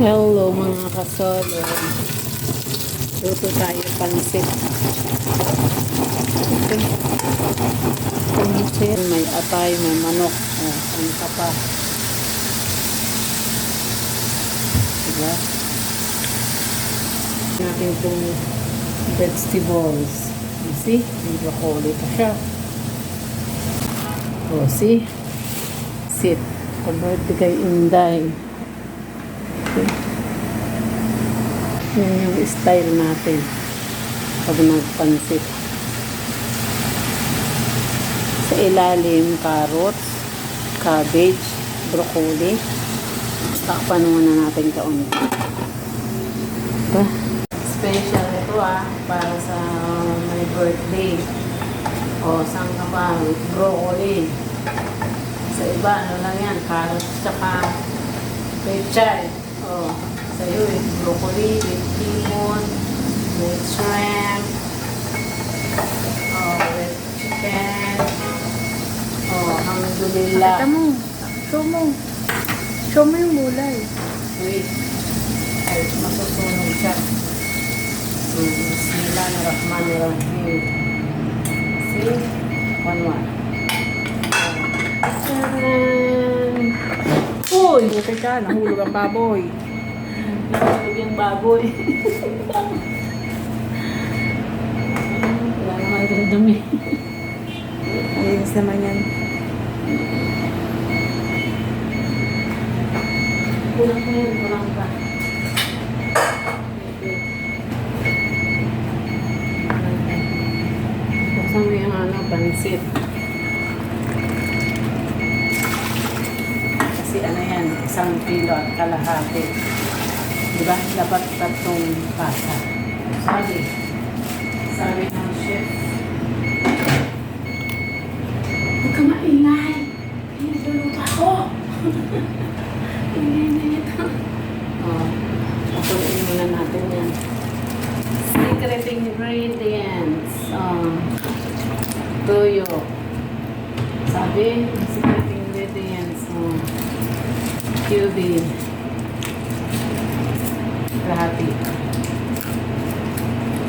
Hello mga kasolo. Luto tayo pansit. Okay. Pansit. May atay, may manok. Ano ka pa? Diba? Natin itong vegetables. You see? May broccoli pa siya. Oh, see? Sit. Pag-birthday kay Inday. Okay. Yan yung style natin pag nagpansit. Sa ilalim, carrots, cabbage, broccoli. Takpan muna natin kaunti. Diba? Special ito para sa my birthday. O, saan ka ba? Broccoli. Sa iba, ano lang yan? Carrots, tsaka pechay. O, sa'yo broccoli, with lemon, with shrimp, with chicken. Alhamdulillah. Pakita mo. Show mo. Show mo yung gulay. Wait. Ay, masusunog siya. Bismillahirrahmanirrahim. See? One. Uy! Okay ka. Nahulog ang baboy. Nahulog yung baboy. Wala naman din dumi. Ayos naman yan. Kulang pa yun, kulang pa. Buksan mo yung pansit. Kasi yan, 1 kilo at kalahati. Diba? Dapat 3 pasa. Sabi ng chef. Huwag ka maingay. Pinagluto ako. Ingay ito. Pakuliin muna natin yan. Secret ingredients. Toyo. Sabi, secret ingredients. Cumin. Lahati.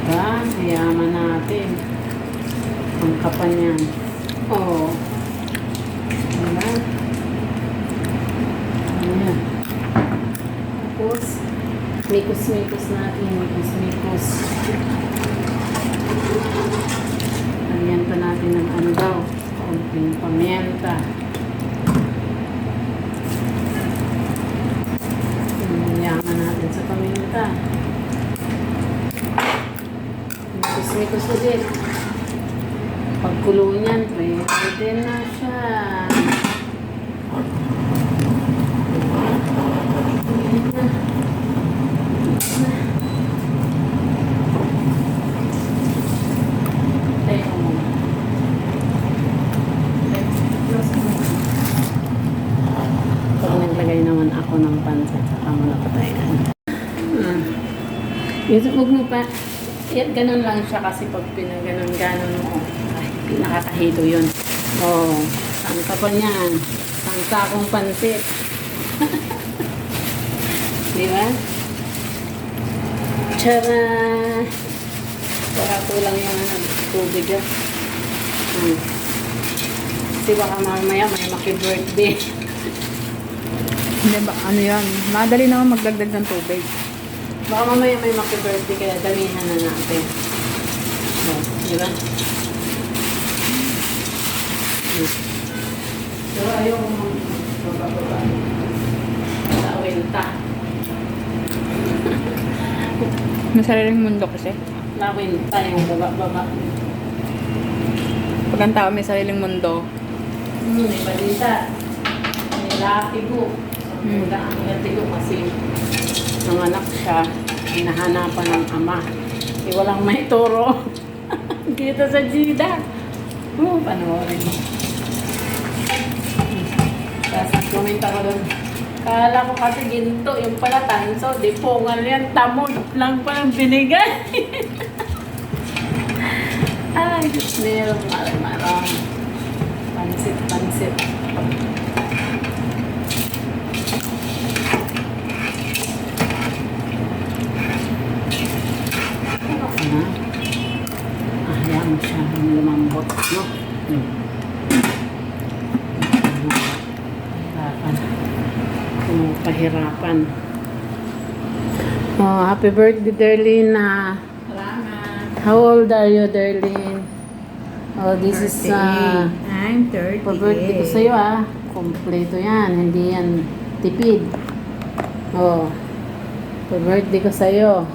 Diba? Hayaman natin. Ang kapan yan. Diba? Ayan. Tapos, mikos-mikos natin. Mikos-mikos. Lagyan pa natin ng ano daw. Kaunting pamienta. Yaman natin sa paminta. Mikos-mikos ulit. Pagkulo niyan, pwede na siya. Teka muna. Pag naglagay naman ako ng pansit, saka mo napatayan. Huwag mo pa. Ganun lang siya kasi pag pinaganon-ganon mo. Ay, pinakakahilo yun. Saan ka pa niyan? Saan sakong pansit? Diba? Tara! Baka kulang yung tubig yun. Kasi baka mamaya may maki-birthday. Hindi ba? Ano yan? Madali naman magdagdag ng tubig. Baka mamaya may maki-birthday kaya damihan na natin. Diba? Pero ayaw mo bababa. Sa winta. May sariling mundo kasi. La winta yung baba-baba. Pag ang tao may sariling mundo. May balita. May latigo. Wala ang latigo kasi nanganak siya. Hinahanapan ng ama. Walang may turo. Kita sa Gida. Panoorin mo. Tapos nag-comment ako doon. Kala ko kasi ginto. Yung pala tanso. Di pungal yan. Tamod lang palang binigay. Ay, meron marang. Pansit. kahirapan. Oh, happy birthday, Darlene. Salamat. How old are you, Darlene? Oh, this is I'm 38. pa-birthday ko sa'yo Kompleto yan, hindi yan tipid. Oh, pa-birthday ko sa'yo.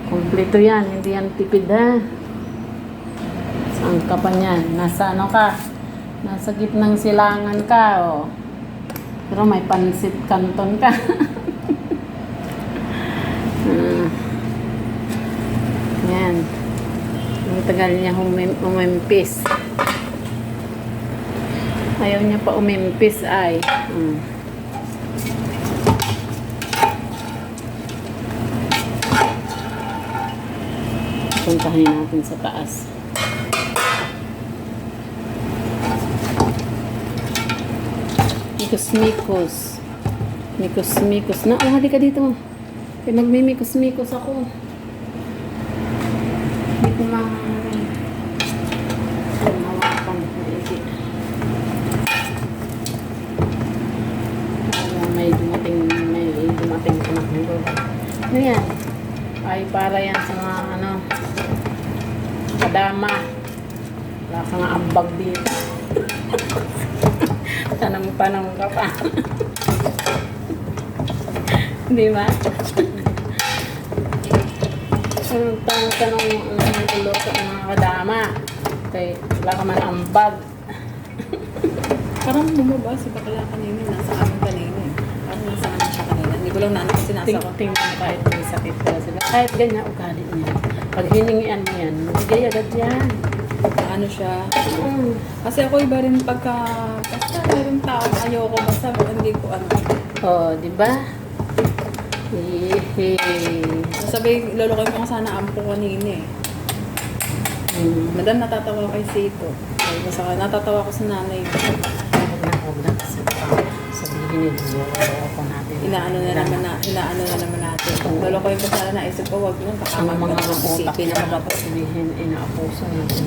Kompleto yan, hindi yan tipid Saan ka pa niyan? Nasa ano ka? Nasa gitnang silangan ka, oh. Pero may pansit kanton ka. Yan. Ang tagal niya umimpis. Ayaw niya pa umimpis ay. Puntahin natin sa taas. Mikos-mikos. Mikos-mikos. Na, oh, halika dito. Kaya magmimikos-mikos ako. Hindi ko mawakan. May dumating anak nito. Ano yan? Ay, para yan sa mga kadama. Wala ka nga ambag dito. Tanong ka pa. Di ba? Tanong mo ang ulo sa mga kadama. Kaya wala ka man ambag. Parang bumaba si bakla kanina. Nasa amin kanina. Parang nasa amin siya kanina. Hindi ko lang nanak kasi nasa ko. Tingnan mo kahit may sakit ka sila. Kahit ganyan, ugali niya. Pag hiningian mo yan, magigay agad yan. Ano siya. Kasi ako iba rin basta mayroong tao ayoko basta hindi ko ano. Oh, di ba? Sabi, lolokoy ko nga sana ampo kanina Madam, natatawa kay Sito. Basta natatawa ko sa nanay. Huwag na. Sabihin niyo, ako natin. Inaano na naman natin. Lolokoy ko sana naisip ko, wag mo, baka Ang mga utak isipin na na sabihin, inaapuso natin.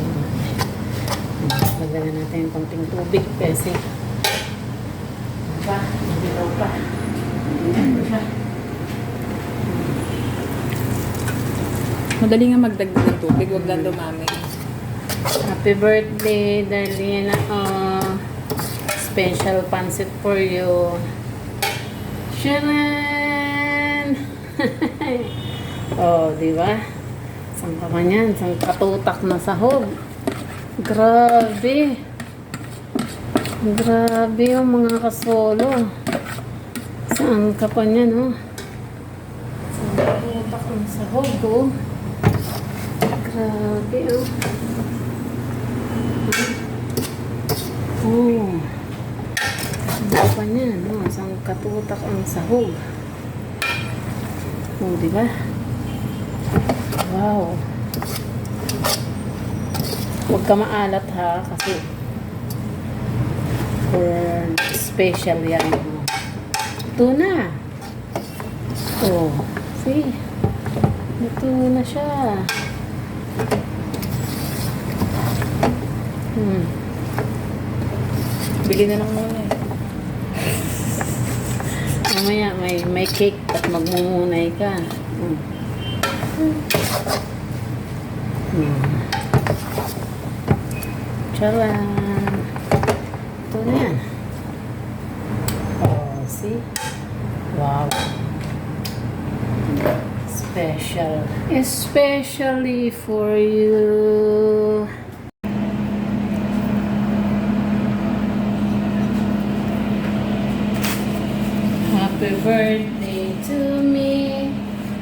Magdala natin yung konting tubig kasi hindi daw pa. Madali nga magdagdag ng tubig, wag lang dumami. Happy birthday, Darlene. Special pancit for you. Sharon! Oh, di ba? Saan ka man yan? Saan katutak na sahog? Grabe. Grabe yung mga kasolo. Saan ka pa niyan, oh? Saan katutak ng sahog, oh? Grabe, oh. Oh. Saan pa niyan, oh? Saan katutak ang sahog? Oh, di ba? Wow. Huwag ka maalat ha, kasi for special yan. Ito na. Oh, see? Ito na siya. Bili na lang muna Mamaya may cake at magmumunay ka. Charan! Ito na yan. Oh, see? Wow. Special. Especially for you. Happy birthday to me.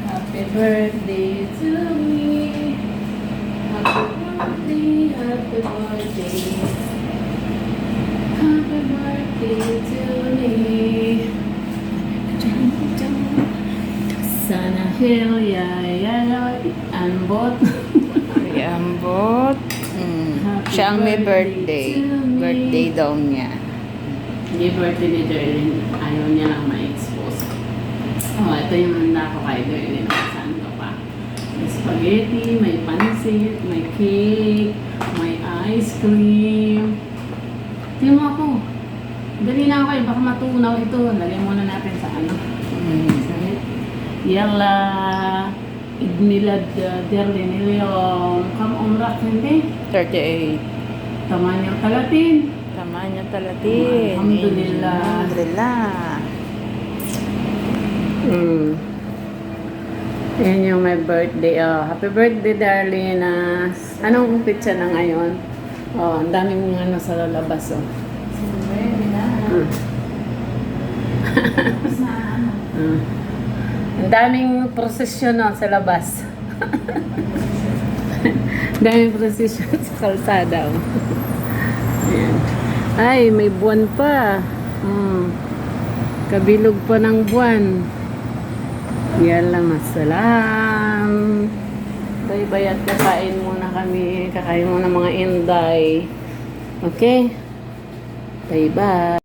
Happy birthday to me. Happy birthday, happy birthday. Happy birthday to me. Sana hilya ambot. Ambot. Siya ang may birthday. Birthday daw niya. Hindi birthday ni Darlene. Ayaw niya lang ma-expose. Oh, ito yung handa ko kay Darlene. Saan ka pa? May spaghetti, may pansit, may cake, may ice cream. Tingnan mo ako. Dali na ako eh, baka matunaw ito. Lagyan muna natin sa ano. Yalla, Idmilad Derlin Leon, kam umrah hindi. 38. Tamanya Kalatin. Tamanya talatin. Alhamdulillah. Alhamdulillah. Yan yung my birthday. Oh, happy birthday, Darlene. Anong pizza na ngayon? Oh, ang daming ano sa lalabas. Oh. Ang daming prosesyon no, sa labas. Daming prosesyon sa kalsada. Oh. Ayan. Ay, may buwan pa. Kabilog pa ng buwan. Yalla, masalam. Bye-bye at kakain muna kami. Kakain muna mga inday. Okay? Bye-bye.